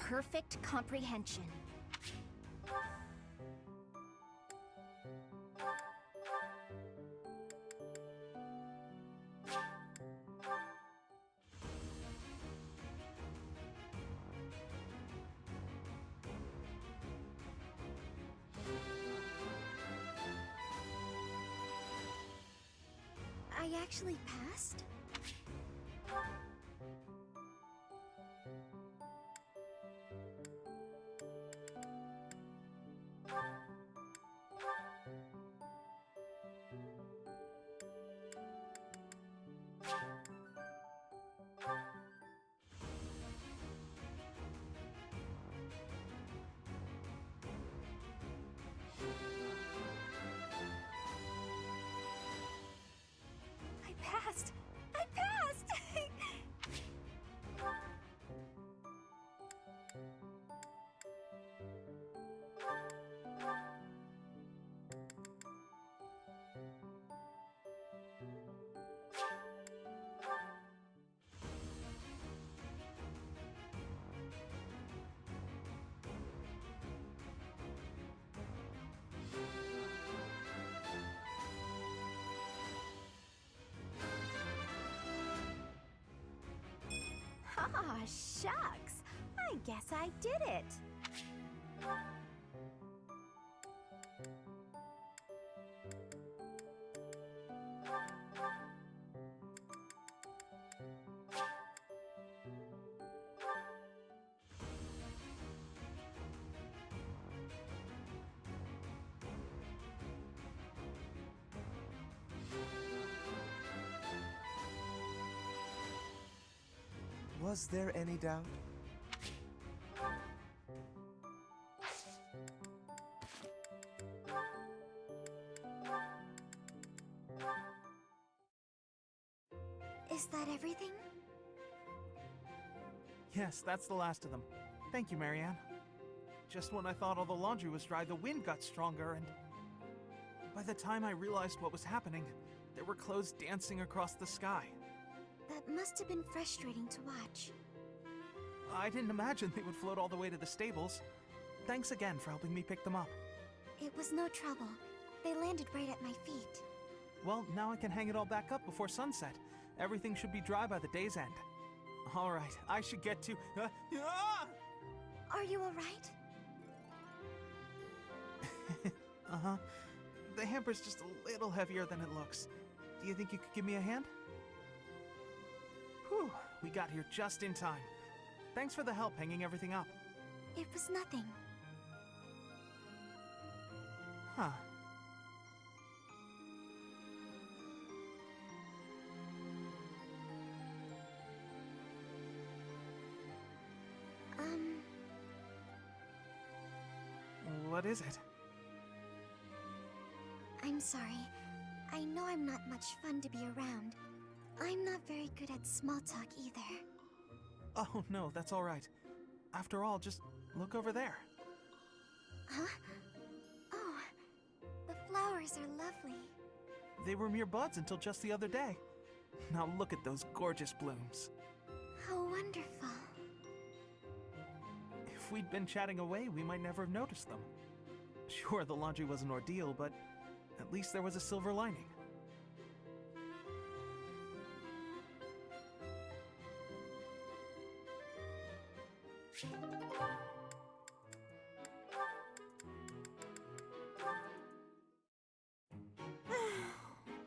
perfect comprehension. I actually passed? Passed! I passed! Aw, shucks! I guess I did it! Was there any doubt? Is that everything? Yes, that's the last of them. Thank you, Marianne. Just when I thought all the laundry was dry, the wind got stronger, and by the time I realized what was happening, there were clothes dancing across the sky. That must have been frustrating to watch. I didn't imagine they would float all the way to the stables. Thanks again for helping me pick them up. It was no trouble. They landed right at my feet. Well, now I can hang it all back up before sunset. Everything should be dry by the day's end. All right, I should get to... Are you alright? Uh-huh. The hamper's just a little heavier than it looks. Do you think you could give me a hand? Whew, we got here just in time. Thanks for the help hanging everything up. It was nothing. Huh. What is it? I'm sorry. I know I'm not much fun to be around. I'm not very good at small talk either. Oh, no, that's all right. After all, just look over there. Huh? Oh, the flowers are lovely. They were mere buds until just the other day. Now look at those gorgeous blooms. How wonderful. If we'd been chatting away, we might never have noticed them. Sure, the laundry was an ordeal, but at least there was a silver lining.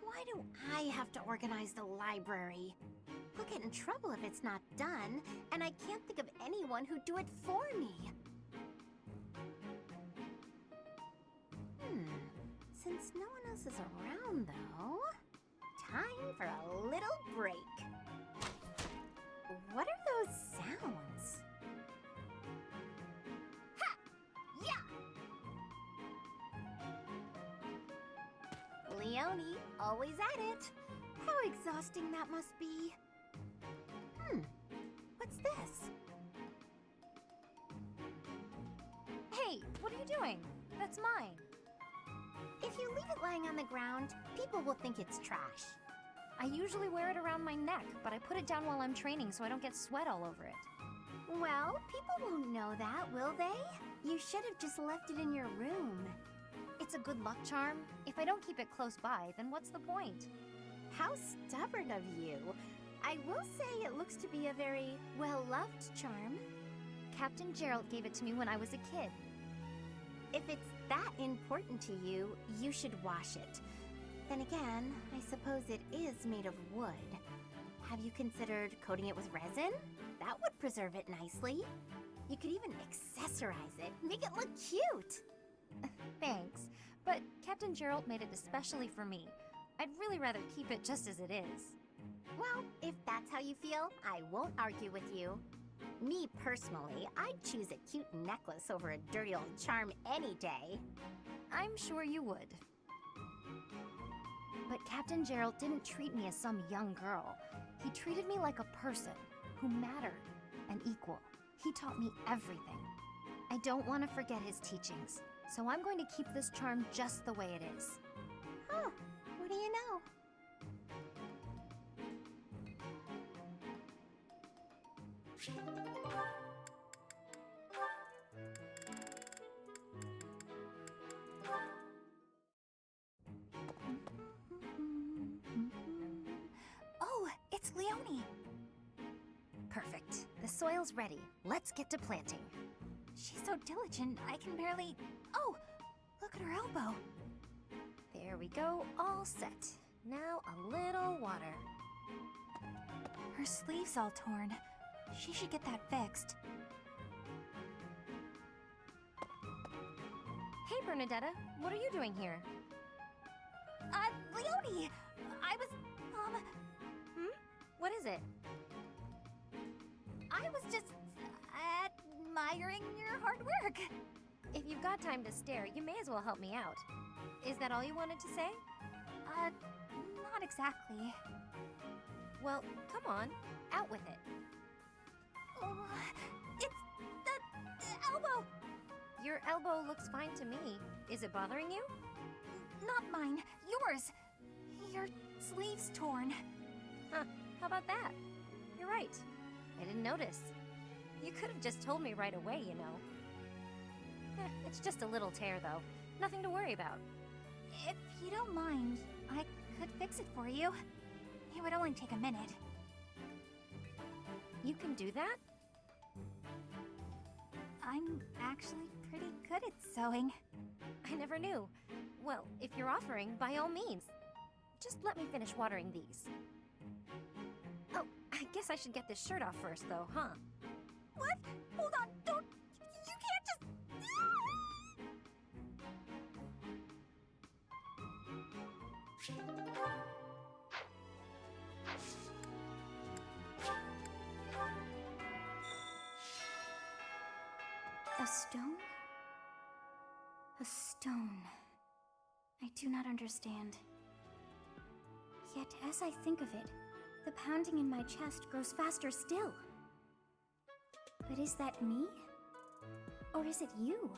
Why do I have to organize the library? I'll get in trouble if it's not done, and I can't think of anyone who'd do it for me. Since no one else is around, though, time for a little break. What are those sounds? Ha! Yeah! Leonie, always at it. How exhausting that must be. What's this? Hey, what are you doing? That's mine. If you leave it lying on the ground, people will think it's trash. I usually wear it around my neck, but I put it down while I'm training so I don't get sweat all over it. Well, people won't know that, will they? You should have just left it in your room. It's a good luck charm. If I don't keep it close by, then what's the point? How stubborn of you. I will say it looks to be a very well-loved charm. Captain Jeralt gave it to me when I was a kid. If it's that important to you, you should wash it. Then again, I suppose it is made of wood. Have you considered coating it with resin? That would preserve it nicely. You could even accessorize it, make it look cute. Thanks, but Captain Jeralt made it especially for me. I'd really rather keep it just as it is. Well, if that's how you feel, I won't argue with you. Me personally, I'd choose a cute necklace over a dirty old charm any day. I'm sure you would. But Captain Jeralt didn't treat me as some young girl. He treated me like a person who mattered, an equal. He taught me everything. I don't want to forget his teachings, so I'm going to keep this charm just the way it is. Huh, what do you know? Oh, it's Leonie! Perfect. The soil's ready. Let's get to planting. She's so diligent, I can barely... Oh! Look at her elbow. There we go, all set. Now a little water. Her sleeve's all torn. She should get that fixed. Hey, Bernadetta. What are you doing here? Leonie! I was, What is it? I was just admiring your hard work. If you've got time to stare, you may as well help me out. Is that all you wanted to say? Not exactly. Well, come on, out with it. Oh, it's the elbow! Your elbow looks fine to me. Is it bothering you? Not mine, yours. Your sleeve's torn. Huh, how about that? You're right. I didn't notice. You could have just told me right away, you know. It's just a little tear, though. Nothing to worry about. If you don't mind, I could fix it for you. It would only take a minute. You can do that? I'm actually pretty good at sewing. I never knew. Well, if you're offering, by all means. Just let me finish watering these. Oh, I guess I should get this shirt off first, though, huh? What? Hold on, don't... You can't just... A stone? A stone. I do not understand. Yet, as I think of it, the pounding in my chest grows faster still. But is that me? Or is it you?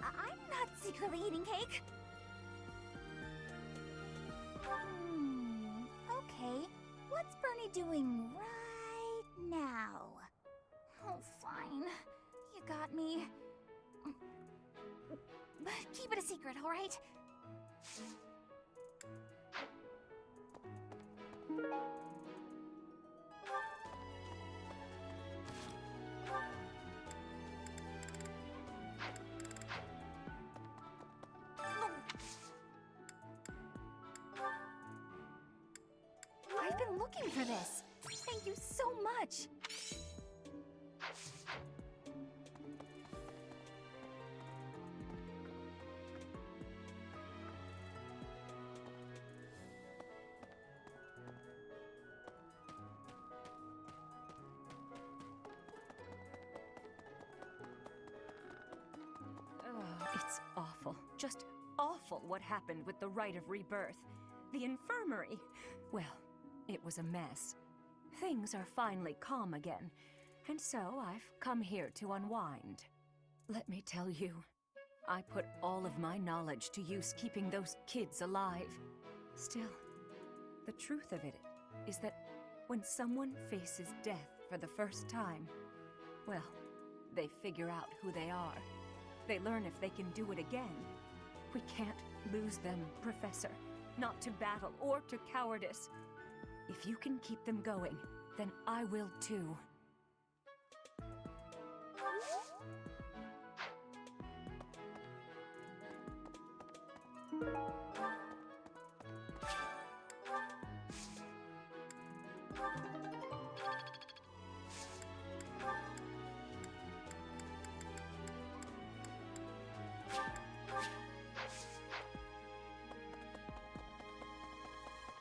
I'm not secretly eating cake. Okay. What's Bernie doing right now? Oh, fine. You got me. But keep it a secret, all right? I've been looking for this. Thank you so much. It's awful. Just awful what happened with the rite of rebirth. The infirmary. Well, it was a mess. Things are finally calm again, and so I've come here to unwind. Let me tell you, I put all of my knowledge to use keeping those kids alive. Still, the truth of it is that when someone faces death for the first time, well, they figure out who they are. They learn if they can do it again. We can't lose them, Professor. Not to battle or to cowardice. If you can keep them going, then I will too.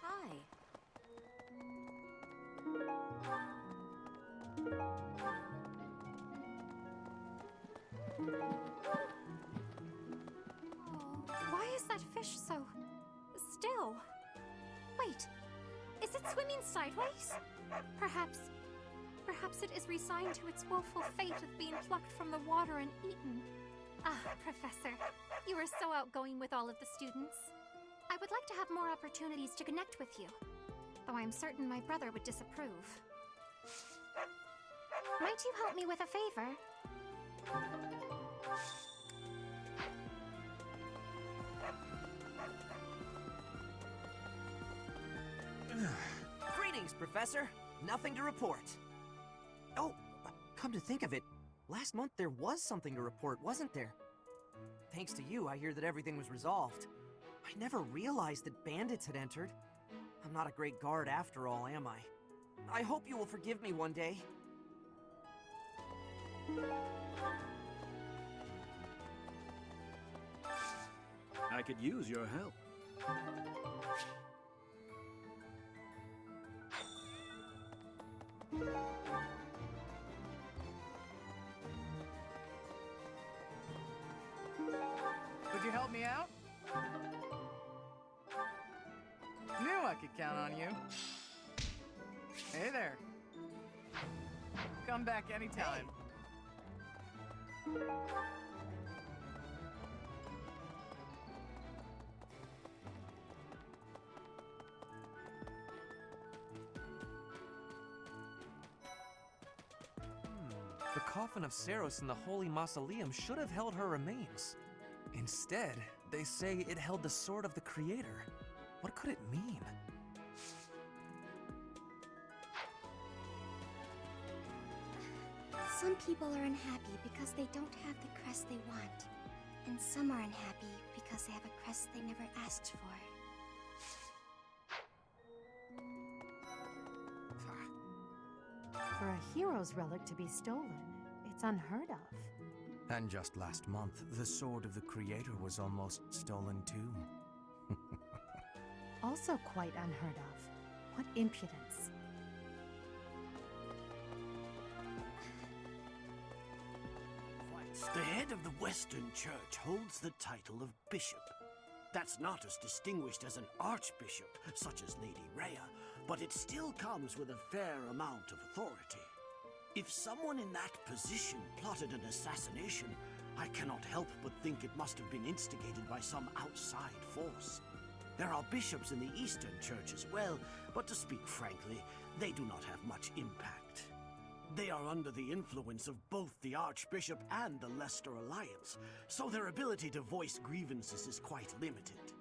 Hi. Why is that fish so still? Wait, is it swimming sideways? Perhaps it is resigned to its woeful fate of being plucked from the water and eaten. Ah, Professor, you are so outgoing with all of the students. I would like to have more opportunities to connect with you, though I'm certain my brother would disapprove. Might you help me with a favor? Greetings, Professor. Nothing to report. Oh, come to think of it, last month there was something to report, wasn't there? Thanks to you, I hear that everything was resolved. I never realized that bandits had entered. I'm not a great guard after all, am I? I hope you will forgive me one day. I could use your help. Could you help me out? Knew I could count on you. Hey there. Come back anytime. The coffin of Saros in the Holy Mausoleum should have held her remains. Instead, they say it held the sword of the Creator. What could it mean? Some people are unhappy because they don't have the crest they want. And some are unhappy because they have a crest they never asked for. For a hero's relic to be stolen, it's unheard of. And just last month, the sword of the Creator was almost stolen too. Also quite unheard of. What impudence. The head of the Western Church holds the title of bishop. That's not as distinguished as an archbishop, such as Lady Rhea, but it still comes with a fair amount of authority. If someone in that position plotted an assassination, I cannot help but think it must have been instigated by some outside force. There are bishops in the Eastern Church as well, but to speak frankly, they do not have much impact. They are under the influence of both the Archbishop and the Leicester Alliance, so their ability to voice grievances is quite limited.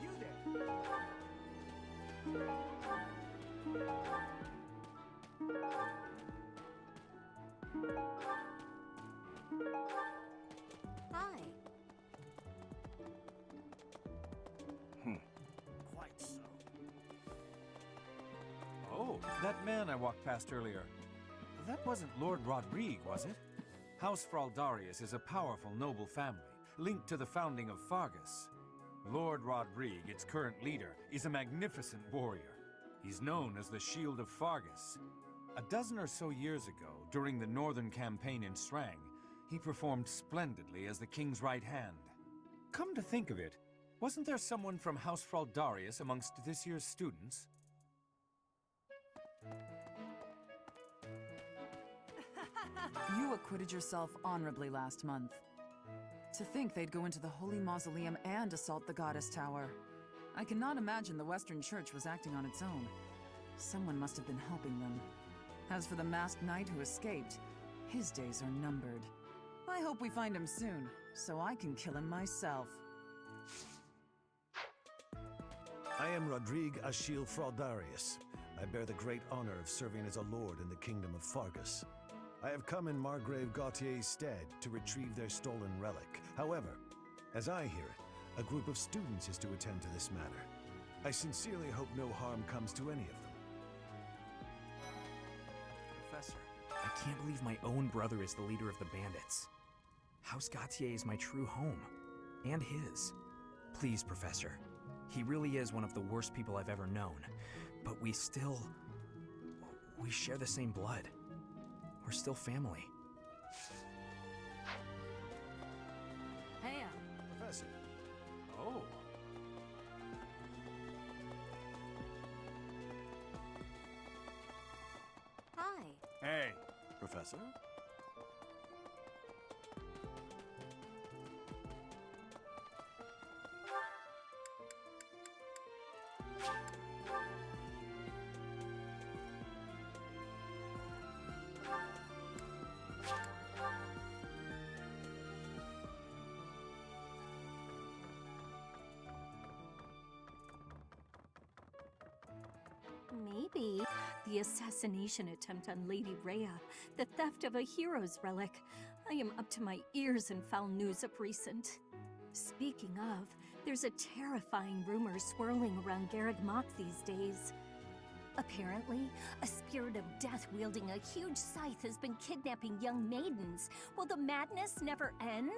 You there. That man I walked past earlier, that wasn't Lord Rodrigue, was it? House Fraldarius is a powerful, noble family, linked to the founding of Fargus. Lord Rodrigue, its current leader, is a magnificent warrior. He's known as the Shield of Fargus. A dozen or so years ago, during the Northern Campaign in Srang, he performed splendidly as the king's right hand. Come to think of it, wasn't there someone from House Fraldarius amongst this year's students? You acquitted yourself honorably last month. To think they'd go into the Holy Mausoleum and assault the Goddess Tower. I cannot imagine the Western Church was acting on its own. Someone must have been helping them. As for the masked knight who escaped, his days are numbered. I hope we find him soon, so I can kill him myself. I am Rodrigue Achille Fraldarius. I bear the great honor of serving as a lord in the kingdom of Fargus. I have come in Margrave Gautier's stead to retrieve their stolen relic. However, as I hear it, a group of students is to attend to this matter. I sincerely hope no harm comes to any of them. Professor, I can't believe my own brother is the leader of the bandits. House Gautier is my true home. And his. Please, Professor. He really is one of the worst people I've ever known. But we share the same blood. We're still family. Hey, Professor. Oh. Hi. Hey. Professor? Maybe. The assassination attempt on Lady Rhea, the theft of a hero's relic. I am up to my ears in foul news of recent. Speaking of, there's a terrifying rumor swirling around Garreg Mach these days. Apparently, a spirit of death wielding a huge scythe has been kidnapping young maidens. Will the madness never end?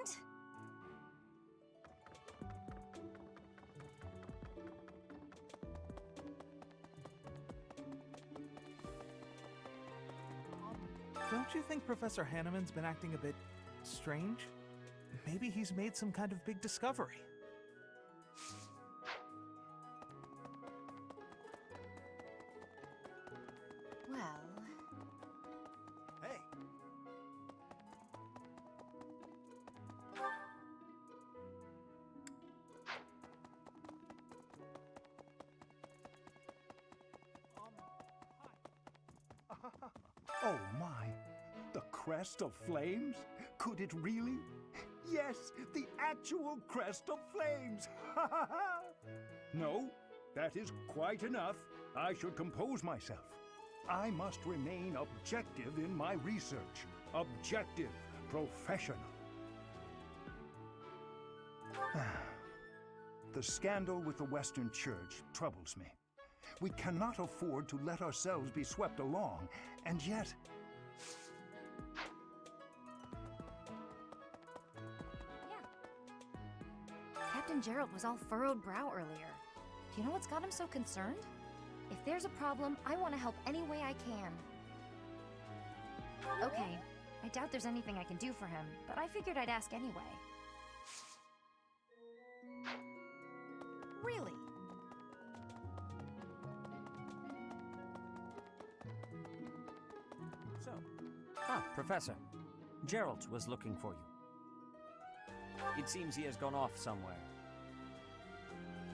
Don't you think Professor Hanneman's been acting a bit strange? Maybe he's made some kind of big discovery. Well, Hey! Oh my! The crest of flames? Could it really? Yes, the actual crest of flames! Ha ha ha! No, that is quite enough. I should compose myself. I must remain objective in my research. Objective, professional. The scandal with the Western Church troubles me. We cannot afford to let ourselves be swept along, and yet... Captain Jeralt was all furrowed brow earlier. Do you know what's got him so concerned? If there's a problem, I want to help any way I can. Okay, I doubt there's anything I can do for him, but I figured I'd ask anyway. Really? So, Professor. Jeralt was looking for you. It seems he has gone off somewhere.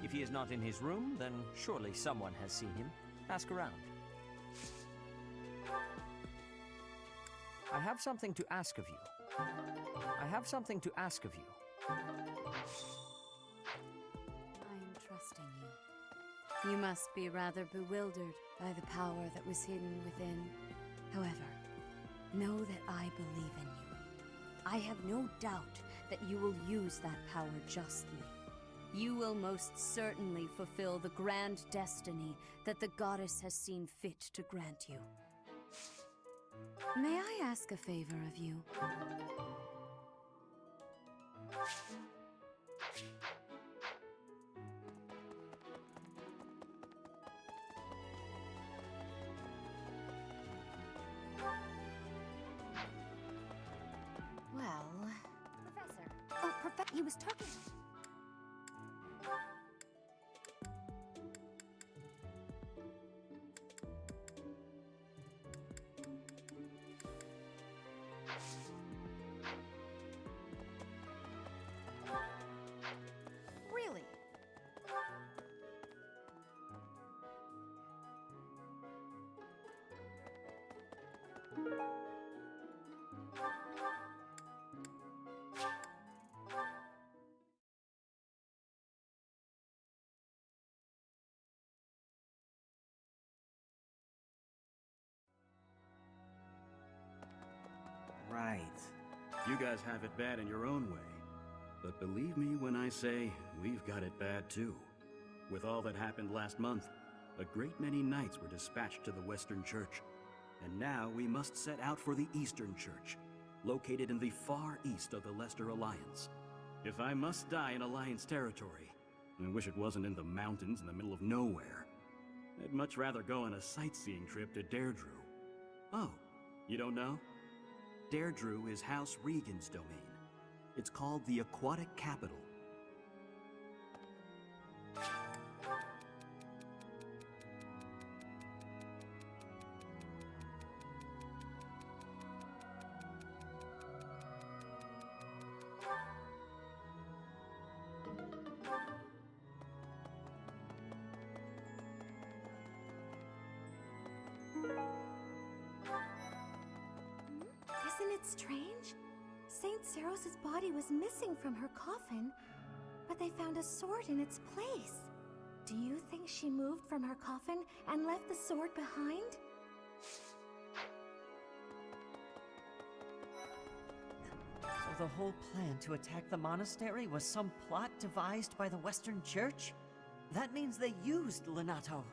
If he is not in his room, then surely someone has seen him. Ask around. I have something to ask of you. I have something to ask of you. I am trusting you. You must be rather bewildered by the power that was hidden within. However, know that I believe in you. I have no doubt that you will use that power justly. you will most certainly fulfill the grand destiny that the goddess has seen fit to grant you. May I ask a favor of you? Well... Professor. Oh, he was talking. Really? Right. You guys have it bad in your own way. But believe me when I say we've got it bad too. With all that happened last month, a great many knights were dispatched to the Western Church. And now we must set out for the Eastern Church, located in the far east of the Leicester Alliance. If I must die in Alliance territory, I wish it wasn't in the mountains in the middle of nowhere. I'd much rather go on a sightseeing trip to Deirdre. Oh, you don't know? Deirdre is House Regan's domain. It's called the Aquatic Capital. Isn't it strange? Saint Seros's body was missing from her coffin, but they found a sword in its place. Do you think she moved from her coffin and left the sword behind? So the whole plan to attack the monastery was some plot devised by the Western Church? That means they used Lenato.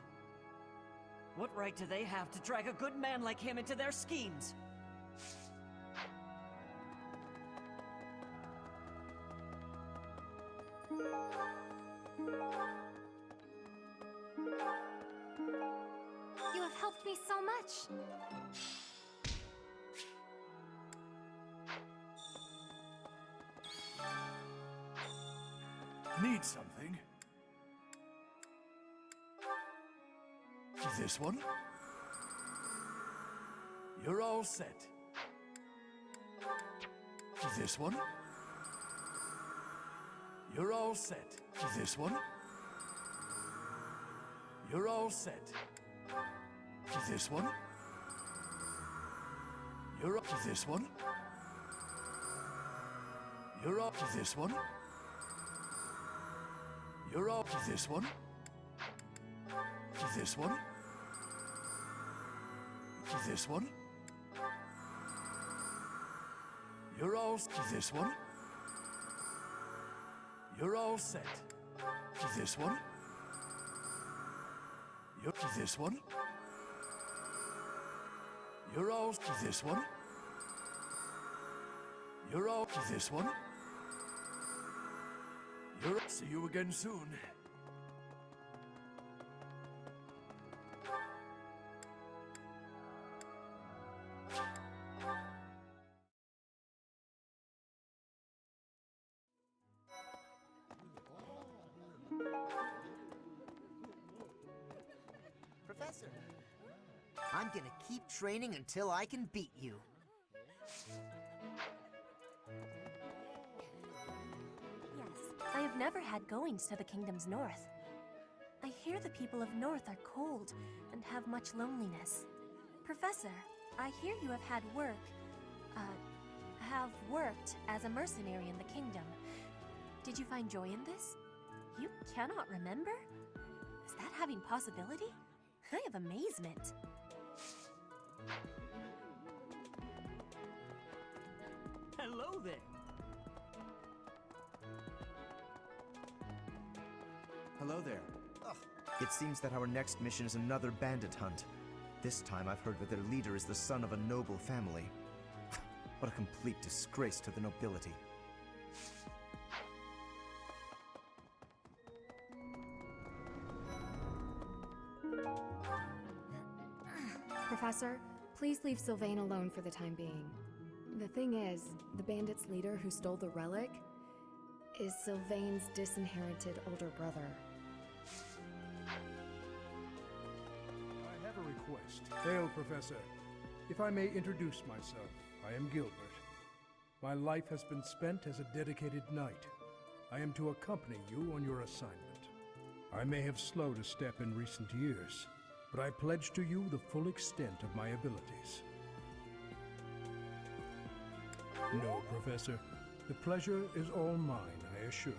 What right do they have to drag a good man like him into their schemes? You have helped me so much. Need something? This one? You're all set. This one? You're all set. This one? You're all set. This one? You're all... This one? You're all... This one? You're all... This one? This one? This one? You're all... This one? You're all set. This one? You're... This one? You're all... This one? You're all... This one? You're... See you again soon. Professor, I'm gonna keep training until I can beat you. Yes, I have never had goings to the kingdom's north. I hear the people of North are cold and have much loneliness. Professor, I hear you have worked as a mercenary in the kingdom. Did you find joy in this? You cannot remember? Is that having possibility? I have amazement. Hello there. Hello there. It seems that our next mission is another bandit hunt. This time I've heard that their leader is the son of a noble family. What a complete disgrace to the nobility. Professor, please leave Sylvain alone for the time being. The thing is, the bandit's leader who stole the relic is Sylvain's disinherited older brother. I have a request. Hail, Professor. If I may introduce myself, I am Gilbert. My life has been spent as a dedicated knight. I am to accompany you on your assignment. I may have slowed a step in recent years, but I pledge to you the full extent of my abilities. No, Professor. The pleasure is all mine, I assure you.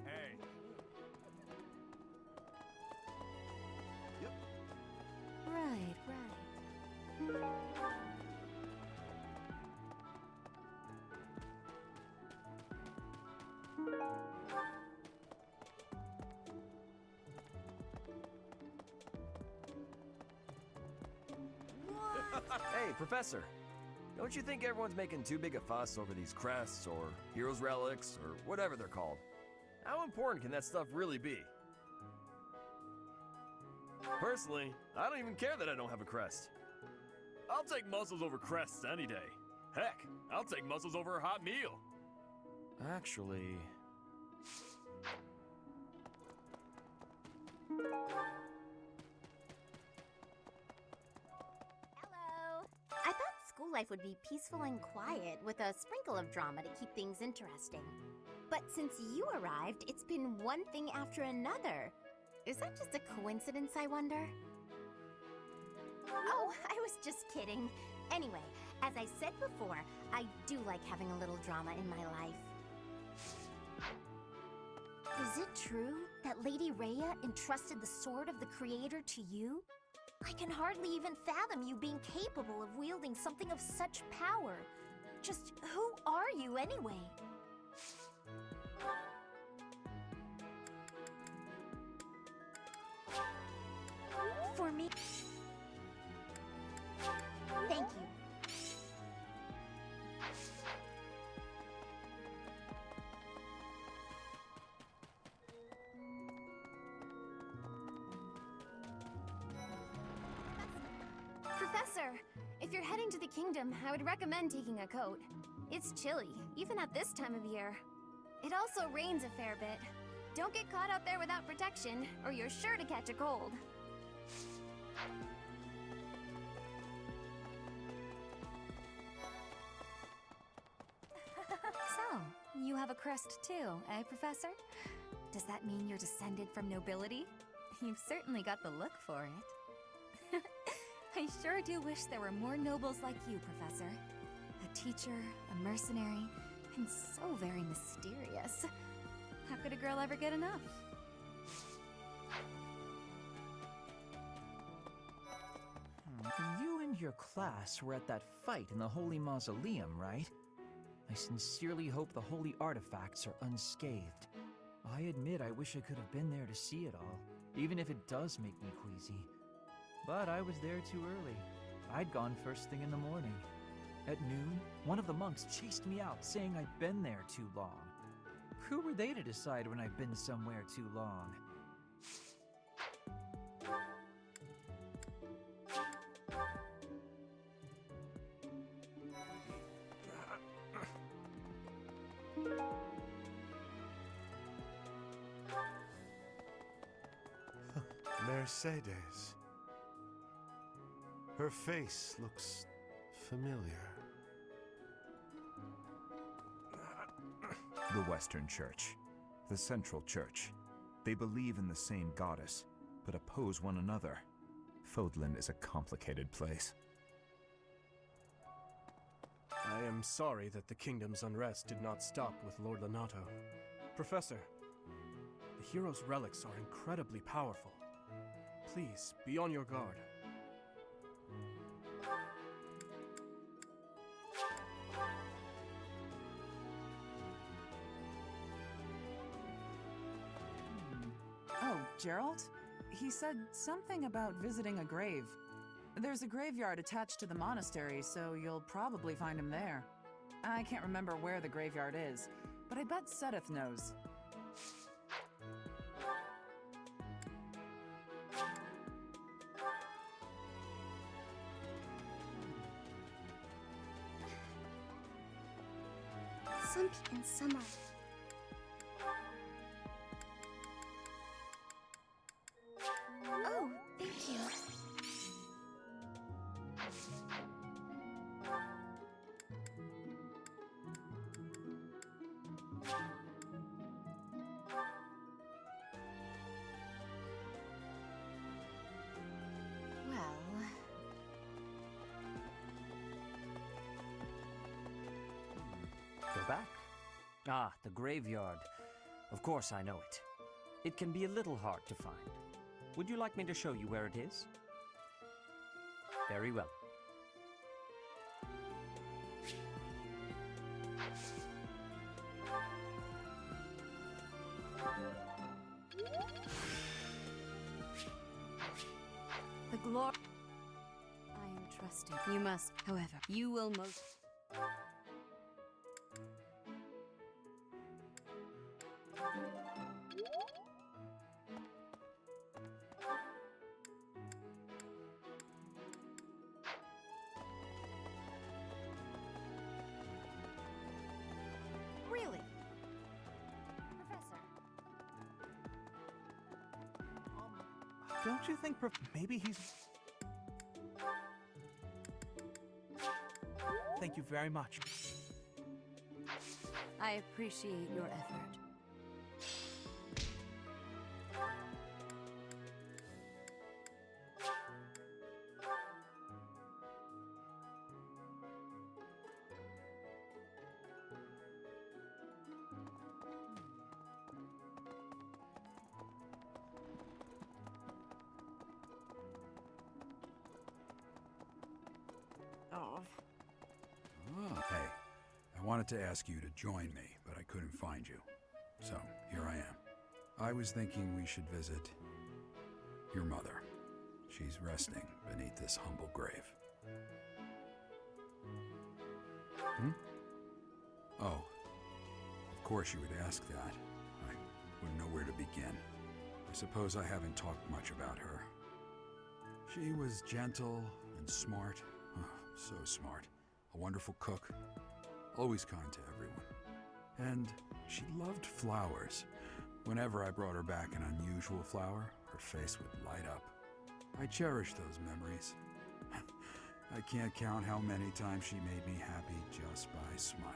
Hey. Right. Hey, Professor. Don't you think everyone's making too big a fuss over these crests, or heroes' relics, or whatever they're called? How important can that stuff really be? Personally, I don't even care that I don't have a crest. I'll take muscles over crests any day. Heck, I'll take muscles over a hot meal. Actually... Hello. I thought school life would be peaceful and quiet, with a sprinkle of drama to keep things interesting. But since you arrived, it's been one thing after another. Is that just a coincidence, I wonder? Oh, I was just kidding. Anyway, as I said before, I do like having a little drama in my life. Is it true that Lady Rhea entrusted the Sword of the Creator to you? I can hardly even fathom you being capable of wielding something of such power. Just who are you anyway? For me... Thank you. Professor, if you're heading to the kingdom, I would recommend taking a coat. It's chilly, even at this time of year. It also rains a fair bit. Don't get caught out there without protection, or you're sure to catch a cold. So, you have a crest too, eh, Professor? Does that mean you're descended from nobility? You've certainly got the look for it. I sure do wish there were more nobles like you, Professor. A teacher, a mercenary, and so very mysterious. How could a girl ever get enough? You and your class were at that fight in the Holy Mausoleum, right? I sincerely hope the holy artifacts are unscathed. I admit I wish I could have been there to see it all, even if it does make me queasy. But I was there too early. I'd gone first thing in the morning. At noon, one of the monks chased me out, saying I'd been there too long. Who were they to decide when I've been somewhere too long? Mercedes. Her face looks familiar. The Western Church. The Central Church. They believe in the same goddess, but oppose one another. Fodlan is a complicated place. I am sorry that the kingdom's unrest did not stop with Lord Lonato. Professor, the hero's relics are incredibly powerful. Please, be on your guard. Oh, Jeralt? He said something about visiting a grave. There's a graveyard attached to the monastery, so you'll probably find him there. I can't remember where the graveyard is, but I bet Seteth knows. Some in summer. Oh, thank you. Well, We're back. Ah, the graveyard. Of course I know it. It can be a little hard to find. Would you like me to show you where it is? Very well. The glory. I am trusting. You must, however, you will most. really? Professor. Don't you think maybe he's... Thank you very much. I appreciate your effort. Oh. Oh, hey, I wanted to ask you to join me, but I couldn't find you. So, here I am. I was thinking we should visit your mother. She's resting beneath this humble grave. Hmm? Oh, of course you would ask that. I wouldn't know where to begin. I suppose I haven't talked much about her. She was gentle and smart. Oh, so smart. A wonderful cook. Always kind to everyone. And she loved flowers. Whenever I brought her back an unusual flower, her face would light up. I cherish those memories. I can't count how many times she made me happy just by smiling.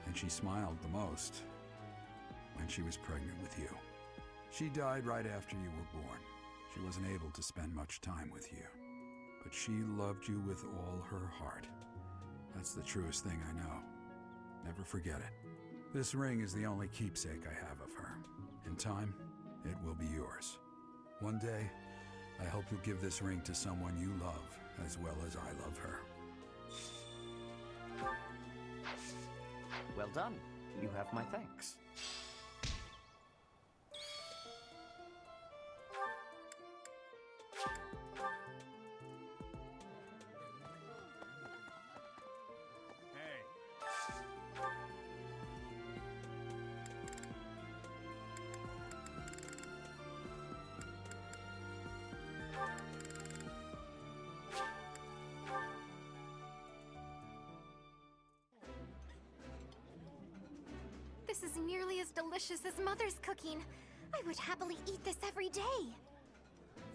And she smiled the most when she was pregnant with you. She died right after you were born. She wasn't able to spend much time with you. But she loved you with all her heart. That's the truest thing I know. Never forget it. This ring is the only keepsake I have of her. In time, it will be yours. One day, I hope you'll give this ring to someone you love as well as I love her. Well done. You have my thanks. This is nearly as delicious as Mother's cooking. I would happily eat this every day.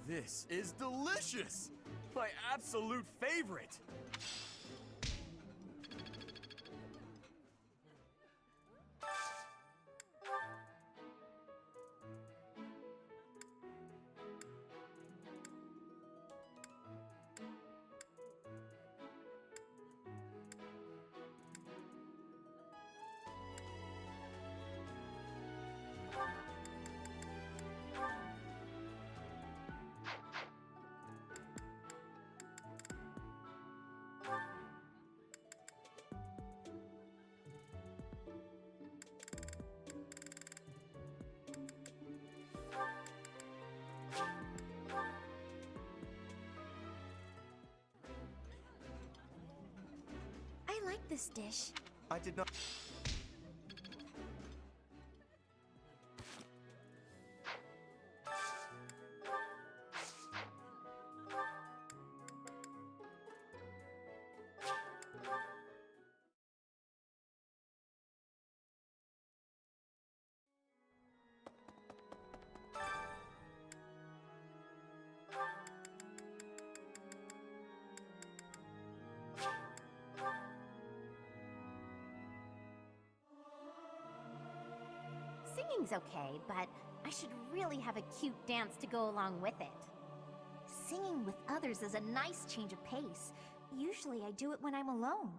This is delicious! My absolute favorite! this dish. I did not. Singing's okay, but I should really have a cute dance to go along with it. Singing with others is a nice change of pace. Usually I do it when I'm alone.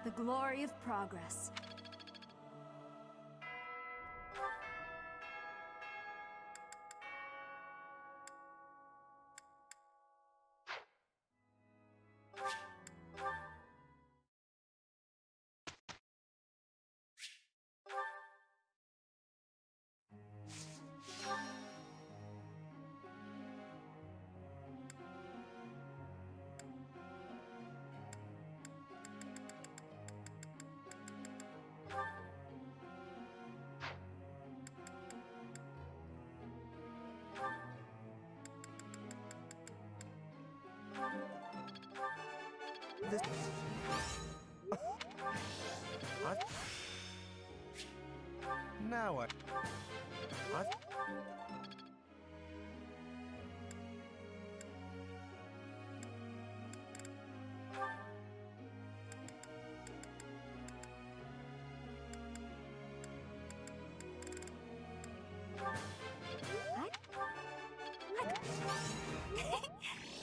The glory of progress. This... Now I...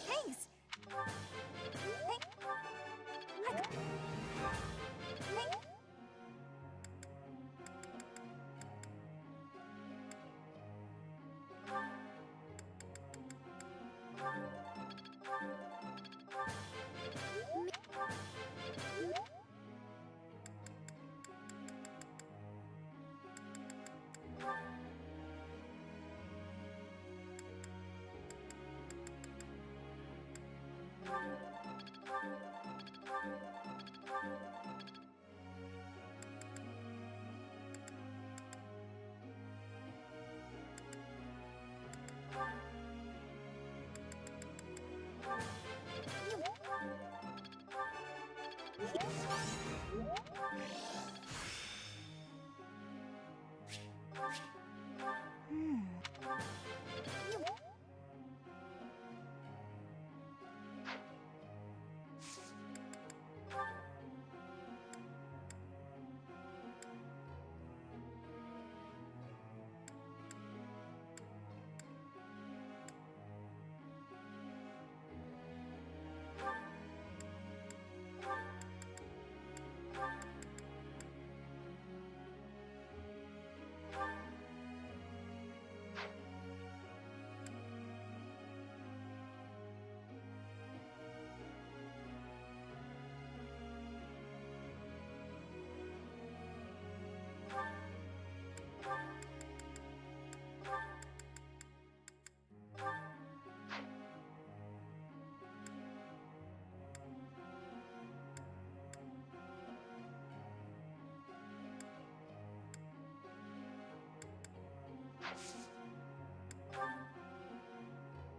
Thanks!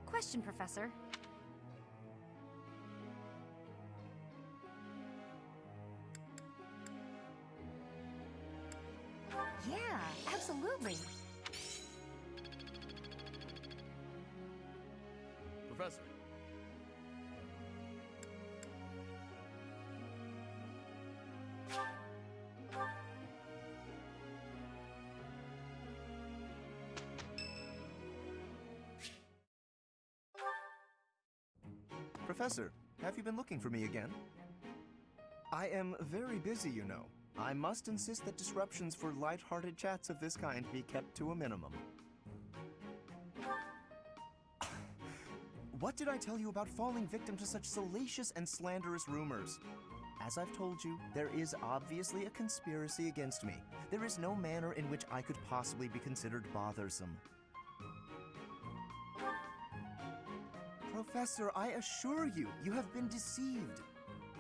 Question, Professor. Yeah, absolutely. Professor. Professor, have you been looking for me again? I am very busy, you know. I must insist that disruptions for light-hearted chats of this kind be kept to a minimum. What did I tell you about falling victim to such salacious and slanderous rumors? As I've told you, there is obviously a conspiracy against me. There is no manner in which I could possibly be considered bothersome. Professor, I assure you, you have been deceived.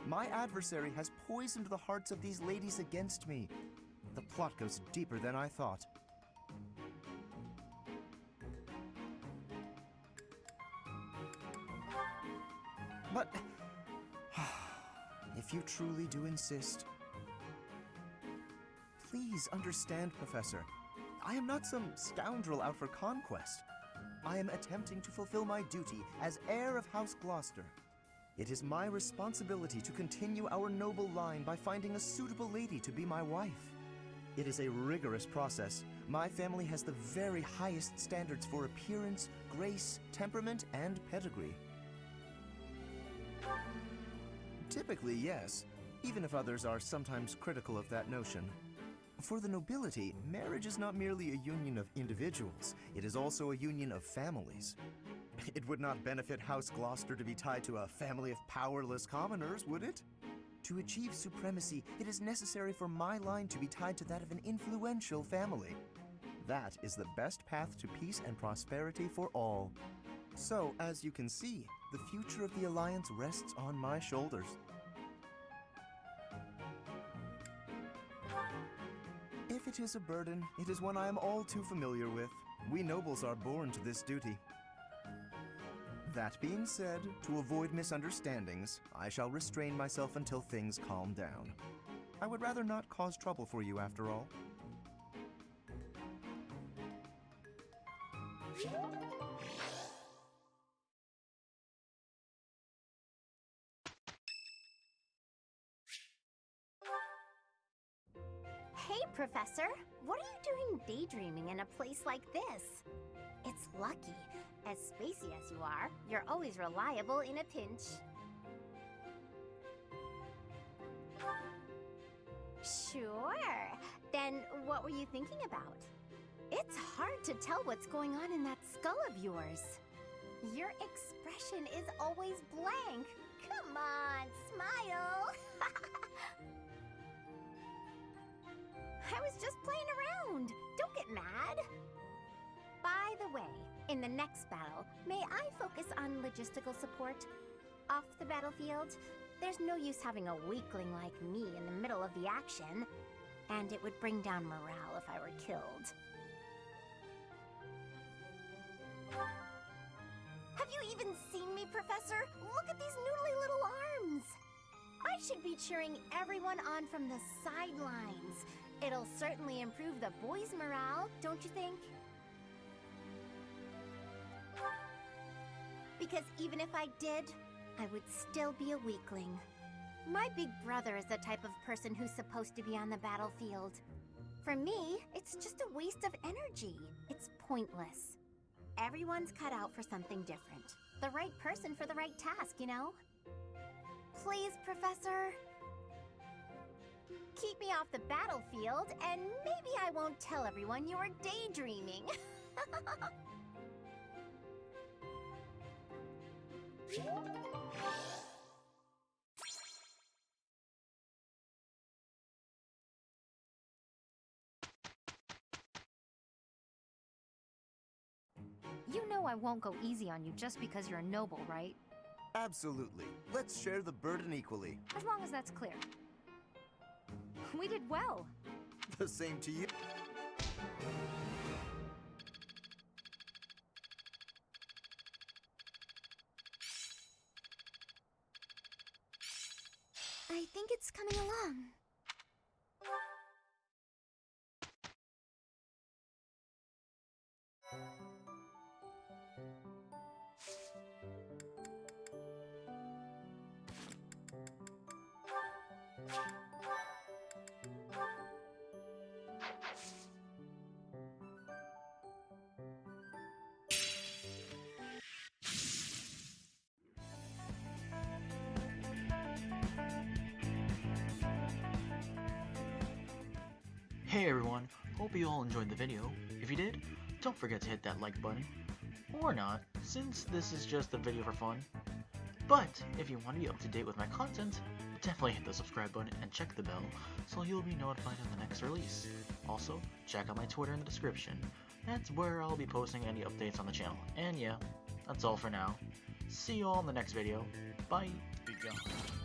My adversary has poisoned the hearts of these ladies against me. The plot goes deeper than I thought. But if you truly do insist, please understand, Professor. I am not some scoundrel out for conquest. I am attempting to fulfill my duty as heir of House Gloucester. It is my responsibility to continue our noble line by finding a suitable lady to be my wife. It is a rigorous process. My family has the very highest standards for appearance, grace, temperament, and pedigree. Typically, yes, even if others are sometimes critical of that notion. For the nobility, marriage is not merely a union of individuals, it is also a union of families. It would not benefit House Gloucester to be tied to a family of powerless commoners, would it? To achieve supremacy, it is necessary for my line to be tied to that of an influential family. That is the best path to peace and prosperity for all. So, as you can see, the future of the Alliance rests on my shoulders. If it is a burden, it is one I am all too familiar with. We nobles are born to this duty. That being said, to avoid misunderstandings, I shall restrain myself until things calm down. I would rather not cause trouble for you after all. Hey, Professor! What are you doing daydreaming in a place like this? It's lucky. As spacey as you are, you're always reliable in a pinch. Sure. Then what were you thinking about? It's hard to tell what's going on in that skull of yours. Your expression is always blank. Come on, smile! I was just playing around. Don't get mad. By the way, in the next battle, may I focus on logistical support? Off the battlefield, there's no use having a weakling like me in the middle of the action, and it would bring down morale if I were killed. Have you even seen me, Professor? Look at these noodly little arms! I should be cheering everyone on from the sidelines. It'll certainly improve the boys' morale, don't you think? Because even if I did, I would still be a weakling. My big brother is the type of person who's supposed to be on the battlefield. For me, it's just a waste of energy. It's pointless. Everyone's cut out for something different. The right person for the right task, you know? Please, Professor. Keep me off the battlefield, and maybe I won't tell everyone you're daydreaming. You know I won't go easy on you just because you're a noble, right? Absolutely. Let's share the burden equally. As long as that's clear. We did well. The same to you. I think it's coming along. Hey everyone, hope you all enjoyed the video. If you did, don't forget to hit that like button. Or not, since this is just a video for fun. But if you want to be up to date with my content, definitely hit the subscribe button and check the bell so you'll be notified of the next release. Also, check out my Twitter in the description. That's where I'll be posting any updates on the channel. And yeah, that's all for now. See you all in the next video. Bye. Be gone.